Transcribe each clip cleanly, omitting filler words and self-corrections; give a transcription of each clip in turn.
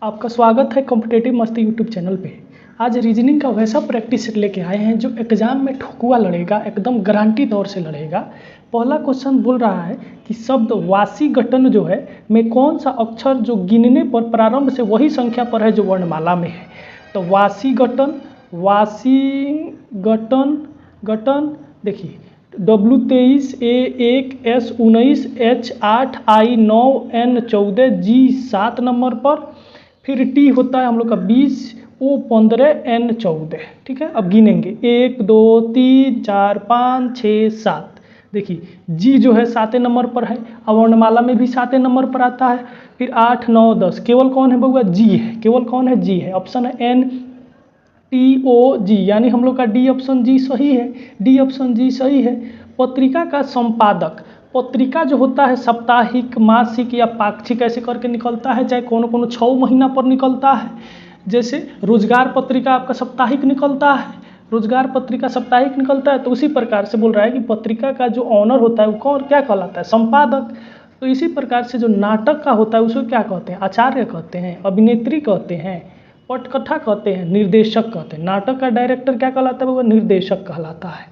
आपका स्वागत है कॉम्पिटेटिव मस्ती यूट्यूब चैनल पे। आज रीजनिंग का वैसा प्रैक्टिस लेके आए हैं जो एग्जाम में ठोकुआ लड़ेगा, एकदम गारंटी तौर से लड़ेगा। पहला क्वेश्चन बोल रहा है कि शब्द वाशीघटन जो है में कौन सा अक्षर जो गिनने पर प्रारंभ से वही संख्या पर है जो वर्णमाला में है। तो वाशीघटन गटन देखिए W23 A1 S19 H8 I9 N14 G7 number पर, फिर T होता है हम लोग का 20 O15 N14। ठीक है, अब गिनेंगे 1 2 3 4 5 6 7। देखिए G जो है 7वें नंबर पर है, अब वर्णमाला में भी 7वें नंबर पर आता है। फिर 8 9 10 केवल कौन है बउआ? G है। केवल कौन है? G है। ऑप्शन है NTOG, यानी हम लोग का डी ऑप्शन जी सही है। डी ऑप्शन जी सही है। पत्रिका का संपादक, पत्रिका जो होता है साप्ताहिक, मासिक या पाक्षिक ऐसे करके निकलता है, चाहे कोनो 6 महीना पर निकलता है। जैसे रोजगार पत्रिका आपका साप्ताहिक निकलता है, रोजगार पत्रिका साप्ताहिक निकलता है। तो उसी प्रकार से बोल रहा है कि पत्रिका का जो ऑनर होता है वो कौन क्या कहलाता है? संपादक। तो इसी प्रकार से जो नाटक का होता है उसको क्या कहते हैं? आचार्य कहते हैं, अभिनेत्री कहते हैं, पटकथा कहते हैं, निर्देशक कहते हैं। नाटक का डायरेक्टर क्या कहलाता है? वो निर्देशक कहलाता है।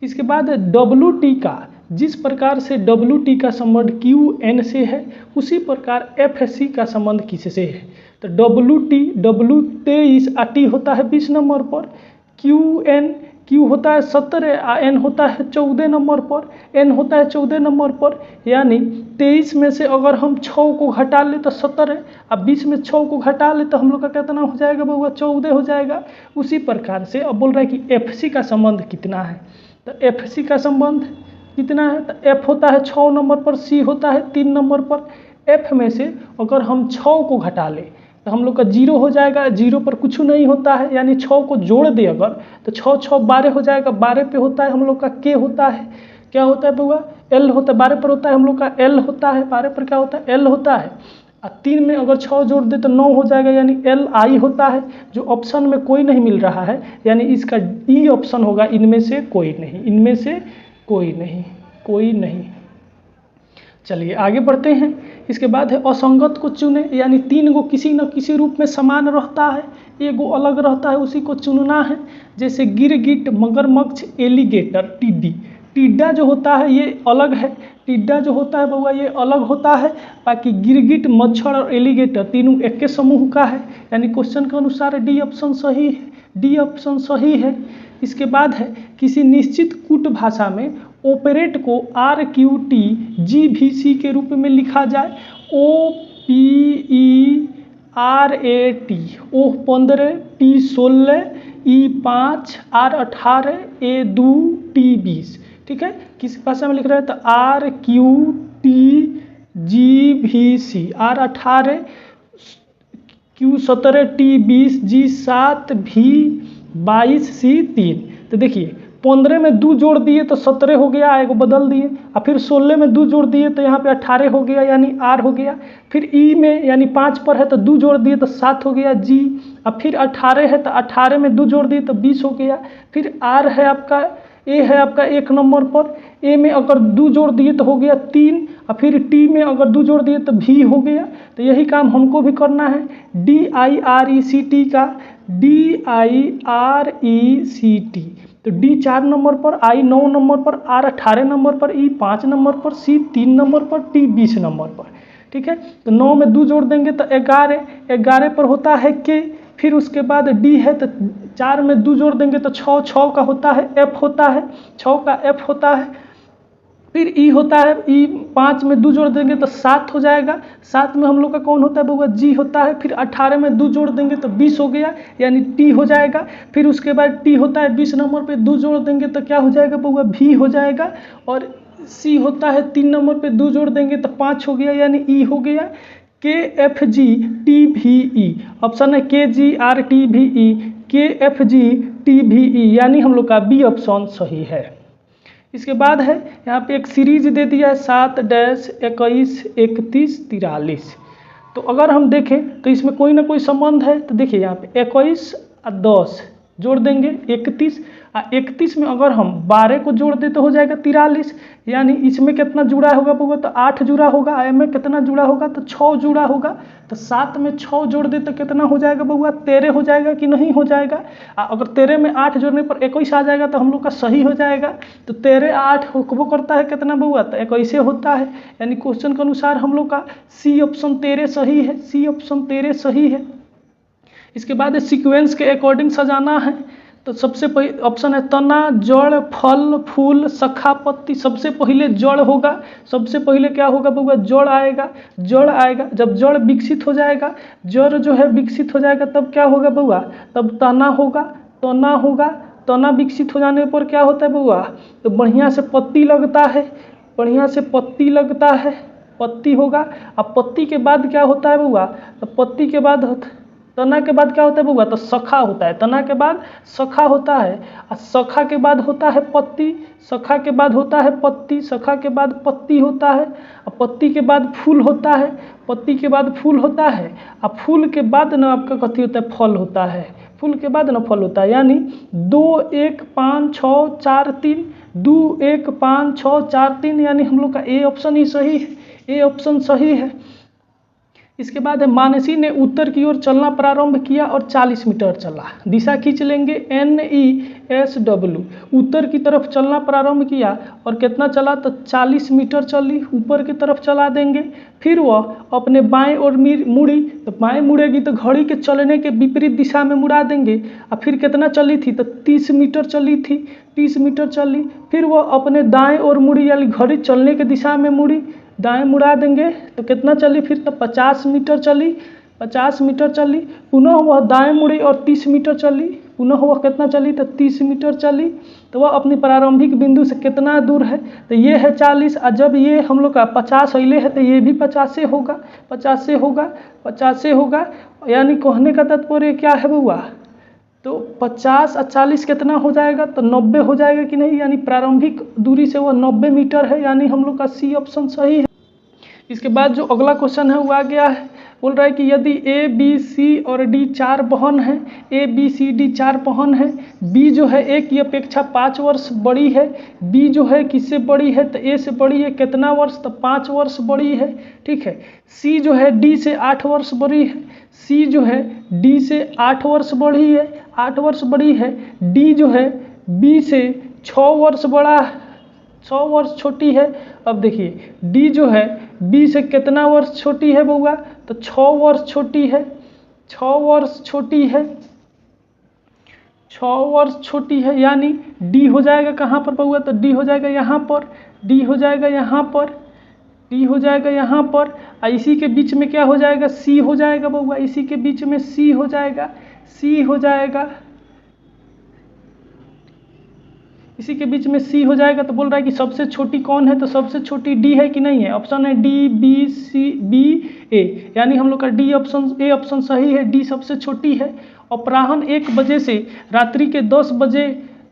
इसके बाद WT का, जिस प्रकार से WT का संबंध QN से है उसी प्रकार FSC का संबंध किससे है? तो W23 T होता है 20 नंबर पर, Q होता है 17, N होता है 14 नंबर पर, N होता है 14 नंबर पर। यानी 23 में से अगर हम 6 को घटा ले तो 17, अब 20 में 6 को घटा ले तो हम लोग का कितना हो जाएगा बउआ? 14 हो जाएगा। उसी प्रकार से अब बोल रहा है कि FC का संबंध कितना है। तो FC का संबंध कितना है? तो F होता है 6 नंबर पर, C होता है 3 नंबर पर। F में से अगर हम 6 को घटा ले तो हम लोग का 0 हो जाएगा। 0 पर कुछ नहीं होता है, यानी 6 को जोड़ दे अगर तो 6 6 12 हो जाएगा। 12 पे होता है हम लोग का K होता है, क्या होता है बउआ? L होता है। 12 पर होता है हम लोग का L होता है। 12 पर क्या होता है? L होता है। 3 में अगर 6 जोड़ दे तो 9 हो जाएगा, यानी LI होता है। जो ऑप्शन में कोई नहीं मिल रहा है, यानी इसका E ऑप्शन होगा। इनमें से कोई नहीं, इनमें से कोई नहीं। चलिए आगे बढ़ते हैं। इसके बाद है असंगत को चुने, यानी 3 गो किसी न किसी रूप में समान रहता है, एक गो अलग रहता है, उसी को चुनना है। जैसे गिरगिट, मगरमच्छ, एलिगेटर, टिड्डी। टिड्डा जो होता है ये अलग है, टिड्डा जो होता है बउआ ये अलग होता है। बाकी गिरगिट, मच्छर और एलिगेटर तीनों एक के समूह का है, यानी क्वेश्चन के अनुसार डी ऑप्शन सही है। डी ऑप्शन सही है। इसके बाद है किसी निश्चित कूट भाषा में ऑपरेट को RQT GVC के रूप में लिखा जाए। OPERAT, O15 T16 E5 R18 A2 T20। ठीक है, किस भाषा में लिख रहे हैं? तो RQT GVC, R18 Q17 T20 G7 V22 C3। तो देखिए 15 में 2 जोड़ दिए तो 17 हो गया, एक बदल दिए। और फिर 16 में 2 जोड़ दिए तो यहाँ पे 18 हो गया, यानी R हो गया। फिर E में यानी 5 पर है तो 2 जोड़ दिए तो 7 हो गया, G। अब फिर 18 है तो 18 में 2 जोड़ दिए तो 20 हो गया। फिर R है आपका, A है आपका 1 नंबर पर, A में अगर 2 जोड़ दिए तो हो गया 3। और फिर T में अगर 2 जोड़ दिए तो V हो गया। तो यही काम हमको भी करना है। DIRECT का, DIRECT। तो D 4 नंबर पर, I 9 नंबर पर, R 18 नंबर पर, E 5 नंबर पर, C 3 नंबर पर, T 20 नंबर पर। ठीक है, तो 9 में 2 जोड़ देंगे तो 11 पर होता है K। फिर उसके बाद D है तो 4 में 2 जोड़ देंगे तो 6 का होता है F होता है, 6 का F होता है। फिर E होता है, E 5 में 2 जोड़ देंगे तो 7 हो जाएगा। 7 में हम लोग का कौन होता है बउआ? G होता है। फिर 18 में 2 जोड़ देंगे तो 20 हो गया, यानी T हो जाएगा। फिर उसके बाद T होता है 20 नंबर पे 2 जोड़ देंगे तो क्या हो जाएगा बउआ? V हो जाएगा। और C होता है 3 नंबर पे 2 जोड़ देंगे तो 5 हो गया, यानी E हो गया। KFG TVE, ऑप्शन है KGRTVE, KFG TVE, यानी हम लोग का B ऑप्शन सही है। इसके बाद है यहाँ पे एक सीरीज दे दिया है 7 21 31 43। तो अगर हम देखें तो इसमें कोई ना कोई संबंध है। तो देखिए यहाँ पे 21 और 10 जोड़ देंगे 31। 31 में अगर हम 12 को जोड़ दे तो हो जाएगा 43, यानी इसमें कितना जुड़ा होगा बउआ, तो 8 जुड़ा होगा। में कितना जुड़ा होगा, तो 6 जुड़ा होगा। तो 7 में 6 जोड़ दे तो कितना हो जाएगा बउआ, 13 हो जाएगा कि नहीं हो जाएगा। अगर 13 में 8 जोड़ने पर 21 आ जाएगा तो हम लोग का सही हो जाएगा। तो 13 8 होकबो करता है कितना बउआ, तो 21 होता है। यानी क्वेश्चन के अनुसार हम लोग का सी ऑप्शन 13 सही है, सी ऑप्शन 13 सही है। इसके बाद सीक्वेंस के अकॉर्डिंग सजाना है। तो सबसे पहले ऑप्शन है तना, जड़, फल, फूल, शाखा, पत्ती। सबसे पहले जड़ होगा, सबसे पहले क्या होगा बउआ, जड़ आएगा। जड़ आएगा, जब जड़ विकसित हो जाएगा, जड़ जो है विकसित हो जाएगा तब क्या होगा बउआ, तब तना होगा। तना होगा, तना विकसित हो जाने पर क्या होता है बउआ, तो बढ़िया से पत्ती लगता है, बढ़िया से पत्ती लगता है, पत्ती होगा। अब पत्ती के बाद क्या होता है बउआ, तो पत्ती के बाद तना के बाद क्या होता है बउआ, तो शाखा होता है। तना के बाद शाखा होता है, और शाखा के बाद होता है पत्ती, शाखा के बाद होता है पत्ती, शाखा के बाद पत्ती होता है, और पत्ती के बाद फूल होता है, पत्ती के बाद फूल होता है, और फूल के बाद ना आपका कथी होता है, फल होता है। फूल के बाद ना फल होता है, यानी 2 1 5 6 4 3, 2 1 5 6 4 3, यानी हम लोग का ए ऑप्शन ही सही है, ए ऑप्शन सही है। इसके बाद है मानसी ने उत्तर की ओर चलना प्रारंभ किया और 40 मीटर चला। दिशा खींच लेंगे NESW। उत्तर की तरफ चलना प्रारंभ किया और कितना चला, तो 40 मीटर चली, ऊपर की तरफ चला देंगे। फिर वह अपने बाएं ओर मुड़ी, तो बाएं मुड़ेगी तो घड़ी के चलने के विपरीत दिशा में मुड़ा देंगे। और फिर कितना चली थी, तो 30 मीटर चली थी, 30 मीटर चली। फिर वह अपने दाएं ओर मुड़ी, यानी घड़ी चलने के दिशा में मुड़ी, दाएं मुड़ा देंगे तो कितना चली फिर, तो 50 मीटर चली, 50 मीटर चली। पुनः वह दाएं मुड़ी और 30 मीटर चली, पुनः वह कितना चली, तो 30 मीटर चली। तो वह अपनी प्रारंभिक बिंदु से कितना दूर है, तो ये है 40। और जब ये हम लोग का 50 अले है तो ये भी 50 से होगा, 50 से होगा, 50 से होगा। यानी कहने का तात्पर्य क्या है बउआ, तो 50 और 40 कितना हो जाएगा, तो 90 हो जाएगा कि नहीं। यानी प्रारंभिक दूरी से वह 90 मीटर है, यानी हम लोग का सी ऑप्शन सही है। इसके बाद जो अगला क्वेश्चन है वो आ गया है, बोल रहा है कि यदि A B C और D 4 बहन हैं, A B C D 4 बहन हैं, B जो है A की अपेक्षा 5 वर्ष बड़ी है, B जो है किससे बड़ी है, तो A से बड़ी है, कितना वर्ष, तो 5 वर्ष बड़ी है, ठीक है। C जो है D से 8 वर्ष बड़ी है, C जो है D से 8 वर्ष बड़ी है, 8 वर्ष बड़ी है। D जो है B से 6 वर्ष बड़ा, 6 वर्ष छोटी है। अब देखिए D जो है B से कितना वर्ष छोटी है बउआ, तो 6 वर्ष छोटी है, 6 वर्ष छोटी है, 6 वर्ष छोटी है। यानी D हो जाएगा कहाँ पर बउआ, तो D हो जाएगा यहाँ पर, D हो जाएगा यहाँ पर, D हो जाएगा यहाँ पर। और इसी के बीच में क्या हो जाएगा, C हो जाएगा बउआ, इसी के बीच में C हो जाएगा, C हो जाएगा, इसी के बीच में C हो जाएगा। तो बोल रहा है कि सबसे छोटी कौन है, तो सबसे छोटी D है कि नहीं है। ऑप्शन है D B C B A, यानी हम लोग का D ऑप्शन, A ऑप्शन सही है, D सबसे छोटी है। अपराह्न 1 बजे से रात्रि के 10 बजे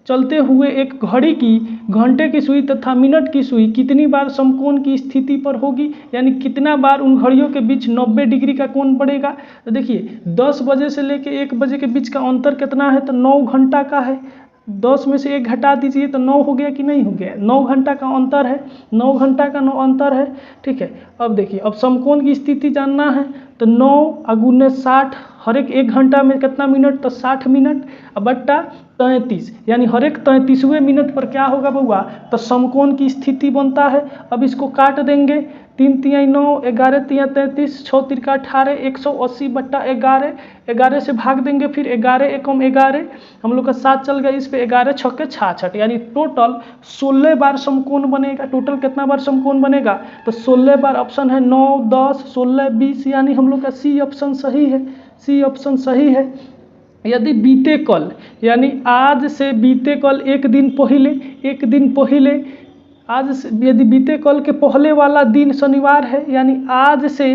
चलते हुए एक घड़ी की घंटे की सुई तथा मिनट की सुई कितनी बार समकोण की स्थिति पर होगी, यानी कितना बार उन घड़ियों के बीच 90 डिग्री का कोण बढ़ेगा। तो देखिए 10 बजे से लेके 1 बजे के बीच का अंतर कितना है, तो 9 घंटा का है। 10 में से 1 घटा दीजिए तो 9 हो गया कि नहीं हो गया, 9 घंटा का अंतर है, 9 घंटा का 9 अंतर है, ठीक है। अब देखिए अब समकोण की स्थिति जानना है, तो 9 × 60, हर एक घंटा में कितना मिनट, तो 60 मिनट, बट्टा 33, यानी हर एक 33वें मिनट पर क्या होगा बउआ, तो समकोण की स्थिति बनता है। अब इसको काट देंगे, 3 × 9, 11 × 33, 6 × 18, 180/11, 11 से भाग देंगे, फिर 11 एकम 11, हम लोग का 7 चल गया, इस पे 11 छक्के 66, यानी टोटल 16 बार समकोण बनेगा। टोटल कितना बार समकोण बनेगा, तो 16 बार। ऑप्शन है 9 10 16 20, यानी हम लोग का सी ऑप्शन सही है, सी ऑप्शन सही है। यदि बीते कल, यानी आज से बीते कल 1 दिन पहले, 1 दिन पहले, आज से यदि बीते कल के पहले वाला दिन शनिवार है, यानी आज से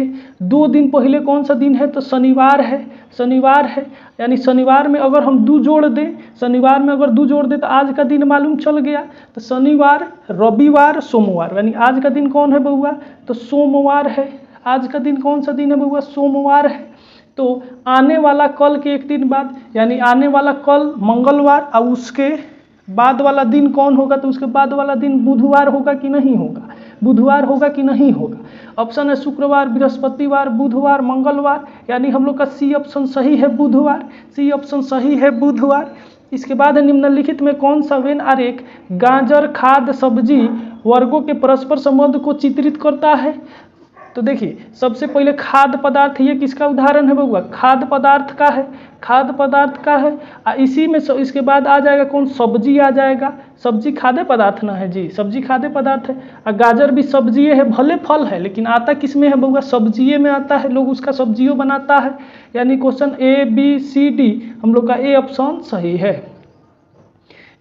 2 दिन पहले कौन सा दिन है, तो शनिवार है, शनिवार है। यानी शनिवार में अगर हम 2 जोड़ दें, शनिवार में अगर 2 जोड़ दें तो आज का दिन मालूम चल गया। तो शनिवार, रविवार, सोमवार, यानी आज का दिन कौन है बउआ, तो सोमवार है। आज का दिन कौन सा दिन है बउआ, सोमवार है। तो आने वाला कल के एक दिन बाद, यानी आने वाला कल मंगलवार और उसके बाद वाला दिन कौन होगा, तो उसके बाद वाला दिन बुधवार होगा कि नहीं होगा, बुधवार होगा कि नहीं होगा। ऑप्शन है शुक्रवार, बृहस्पतिवार, बुधवार, मंगलवार, यानी हम लोग का सी ऑप्शन सही है बुधवार, सी ऑप्शन सही है बुधवार। इसके बाद है निम्नलिखित में कौन सा वेन आरेख गाजर, खाद्य, सब्जी वर्गों के परस्पर संबंध को चित्रित करता है। तो देखिए सबसे पहले खाद्य पदार्थ, ये किसका उदाहरण है बउआ, खाद्य पदार्थ का है, खाद्य पदार्थ का है। इसी में इसके बाद आ जाएगा कौन, सब्जी आ जाएगा, सब्जी खाद्य पदार्थ ना है जी, सब्जी खाद्य पदार्थ है। और गाजर भी सब्जी है, भले फल है लेकिन आता किस में है बउआ, सब्जिए में आता है, लोग उसका सब्जियों बनाता है। यानी question A B C D हम लोग का ए ऑप्शन सही है।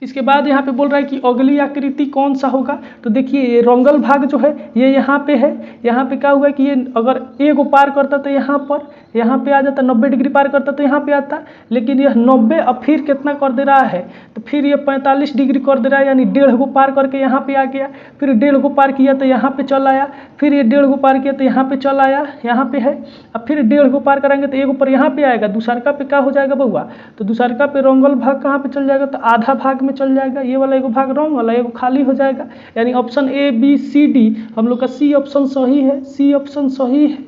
इसके बाद यहाँ पे बोल रहा है कि अगली आकृति कौन सा होगा। तो देखिए ये रंगल भाग जो है ये यहाँ पे है, यहाँ पे क्या हुआ कि ये अगर ए को पार करता तो यहाँ पे आ जाता, 90 डिग्री पार करता तो यहाँ पे आता, लेकिन यह 90 अब फिर कितना कर दे रहा है, तो फिर ये 45 डिग्री कर दे रहा है, यानी 1.5 को पार करके यहाँ पे आ गया, फिर 1.5 को पार किया तो यहाँ पे चल आया, फिर ये 1.5 को पार किया तो यहाँ पे चल आया, यहाँ पे है। अब फिर 1.5 को पार कराएंगे तो एक ऊपर यहाँ पे आएगा, दूसरका पे क्या हो जाएगा बउआ, तो दूसरका पे रंगल भाग कहाँ पे चल जाएगा, तो आधा भाग में चल जाएगा, ये वाला एगो भाग रंग वाला एगो खाली हो जाएगा। यानी option A B C D हम लोग का सी ऑप्शन सही है, सी ऑप्शन सही है।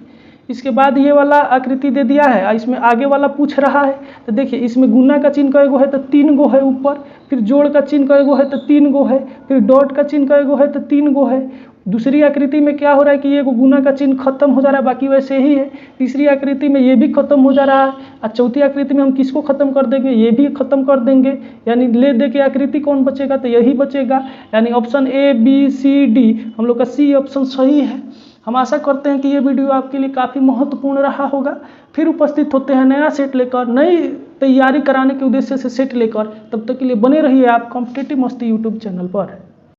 इसके बाद ये वाला आकृति दे दिया है, इसमें आगे वाला पूछ रहा है। तो देखिए इसमें गुना का चिन्ह कएगो है, तो 3 गो है ऊपर, फिर जोड़ का चिन्ह कएगो है, तो 3 गो है, फिर डॉट का चिन्ह कएगो है, तो 3 गो है। दूसरी आकृति में क्या हो रहा है कि ये गुना का चिन्ह खत्म हो जा रहा है, बाकी वैसे ही है। तीसरी आकृति में ये भी खत्म हो जा रहा है, और चौथी आकृति में हम किसको खत्म कर देंगे, ये भी खत्म कर देंगे, यानी ले दे के आकृति कौन बचेगा, तो यही बचेगा। यानी option A B C D हम लोग का सी ऑप्शन सही है। हम आशा करते हैं कि ये वीडियो आपके लिए काफ़ी महत्वपूर्ण रहा होगा। फिर उपस्थित होते हैं नया सेट लेकर, नई तैयारी कराने के उद्देश्य से सेट लेकर। तब तक के लिए बने रहिए आप कॉम्पिटिटिव मस्ती यूट्यूब चैनल पर।